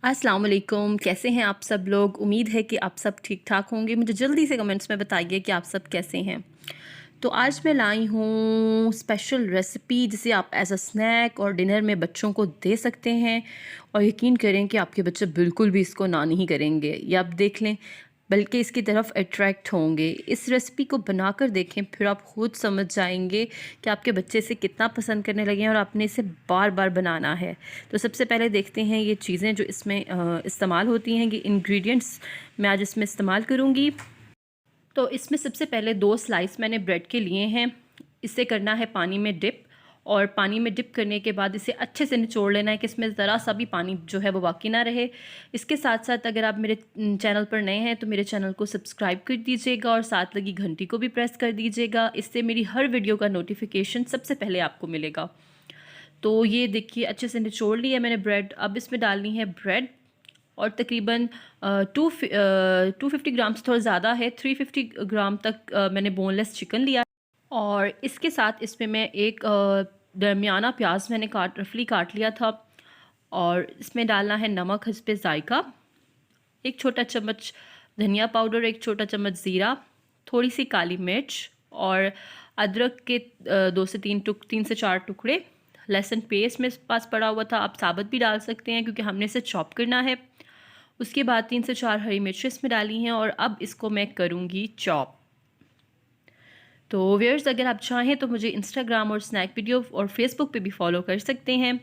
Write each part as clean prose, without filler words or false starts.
अस्सलाम वालेकुम, कैसे हैं आप सब लोग। उम्मीद है कि आप सब ठीक ठाक होंगे। मुझे जल्दी से कमेंट्स में बताइए कि आप सब कैसे हैं। तो आज मैं लाई हूँ स्पेशल रेसिपी जिसे आप एज अ स्नैक और डिनर में बच्चों को दे सकते हैं और यकीन करें कि आपके बच्चे बिल्कुल भी इसको ना नहीं करेंगे या आप देख लें बल्कि इसकी तरफ अट्रैक्ट होंगे। इस रेसिपी को बनाकर देखें, फिर आप खुद समझ जाएंगे कि आपके बच्चे इसे कितना पसंद करने लगे हैं और आपने इसे बार बार बनाना है। तो सबसे पहले देखते हैं ये चीज़ें जो इसमें इस्तेमाल होती हैं, कि इंग्रेडिएंट्स मैं आज इसमें इस्तेमाल करूँगी। तो इसमें सबसे पहले 2 स्लाइस मैंने ब्रेड के लिए हैं। इसे करना है पानी में डिप, और पानी में डिप करने के बाद इसे अच्छे से निचोड़ लेना है कि इसमें ज़रा सा भी पानी जो है वो बाकी ना रहे। इसके साथ साथ अगर आप मेरे चैनल पर नए हैं तो मेरे चैनल को सब्सक्राइब कर दीजिएगा और साथ लगी घंटी को भी प्रेस कर दीजिएगा। इससे मेरी हर वीडियो का नोटिफिकेशन सबसे पहले आपको मिलेगा। तो ये देखिए अच्छे से निचोड़ लिया मैंने ब्रेड। अब इसमें डालनी है ब्रेड, और तकरीबन 250 ग्राम से थोड़ा ज़्यादा है, 350 ग्राम तक मैंने बोनलेस चिकन लिया। और इसके साथ इसमें मैं एक दरमियाना प्याज मैंने रफली काट लिया था, और इसमें डालना है नमक हस्बे ज़ायका, 1 छोटा चम्मच धनिया पाउडर, 1 छोटा चम्मच ज़ीरा, थोड़ी सी काली मिर्च, और अदरक के 3 से 4 टुकड़े। लहसुन पेस्ट मेरे पास पड़ा हुआ था, आप साबुत भी डाल सकते हैं क्योंकि हमने इसे चॉप करना है। उसके बाद 3 से 4 हरी मिर्च इसमें डाली हैं, और अब इसको मैं करूँगी चॉप। तो व्यूअर्स, अगर आप चाहें तो मुझे इंस्टाग्राम और स्नैक वीडियो और फेसबुक पे भी फॉलो कर सकते हैं।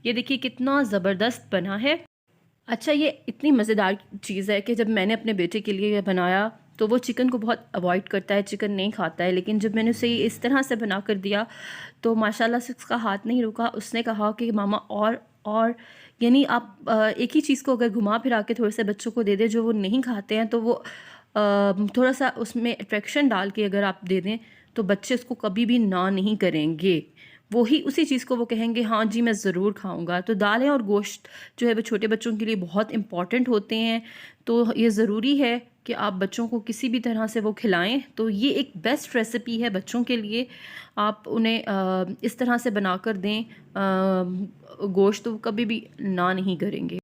ये देखिए कितना ज़बरदस्त बना है। अच्छा, ये इतनी मज़ेदार चीज़ है कि जब मैंने अपने बेटे के लिए बनाया तो वो चिकन को बहुत अवॉइड करता है, चिकन नहीं खाता है, लेकिन जब मैंने उसे इस तरह से बना कर दिया तो माशाल्लाह से उसका हाथ नहीं रुका। उसने कहा कि मामा और यानी आप एक ही चीज़ को अगर घुमा फिरा के थोड़े से बच्चों को दे दें जो वो नहीं खाते हैं, तो वो थोड़ा सा उसमें अट्रैक्शन डाल के अगर आप दे दें तो बच्चे उसको कभी भी ना नहीं करेंगे। वही उसी चीज़ को वो कहेंगे हाँ जी मैं ज़रूर खाऊंगा। तो दालें और गोश्त जो है वो छोटे बच्चों के लिए बहुत इम्पॉर्टेंट होते हैं, तो ये ज़रूरी है कि आप बच्चों को किसी भी तरह से वो खिलाएं। तो ये एक बेस्ट रेसिपी है बच्चों के लिए। आप उन्हें इस तरह से बनाकर दें, गोश्त तो कभी भी ना नहीं करेंगे।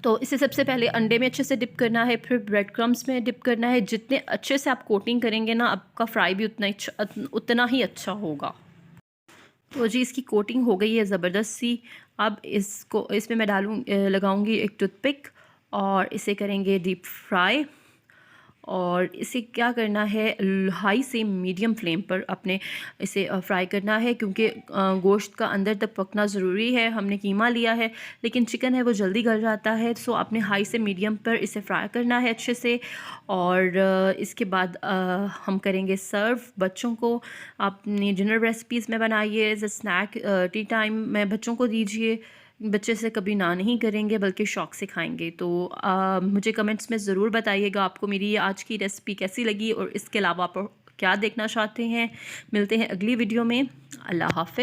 तो इसे सबसे पहले अंडे में अच्छे से डिप करना है, फिर ब्रेड क्रम्स में डिप करना है। जितने अच्छे से आप कोटिंग करेंगे ना, आपका फ्राई भी उतना ही अच्छा होगा। तो जी इसकी कोटिंग हो गई है ज़बरदस्त सी। अब इसमें मैं लगाऊंगी एक टूथपिक, और इसे करेंगे डीप फ्राई। और इसे क्या करना है, हाई से मीडियम फ्लेम पर अपने इसे फ्राई करना है, क्योंकि गोश्त का अंदर तक पकना ज़रूरी है। हमने कीमा लिया है लेकिन चिकन है वो जल्दी गल जाता है, सो आपने हाई से मीडियम पर इसे फ्राई करना है अच्छे से। और इसके बाद हम करेंगे सर्व बच्चों को। अपनी डिनर रेसिपीज़ में बनाइए, as a snack tea time में बच्चों को दीजिए। बच्चे से कभी ना नहीं करेंगे बल्कि शौक़ से खाएंगे। तो मुझे कमेंट्स में ज़रूर बताइएगा आपको मेरी ये आज की रेसिपी कैसी लगी, और इसके अलावा आप क्या देखना चाहते हैं। मिलते हैं अगली वीडियो में। अल्लाह हाफ़िज़।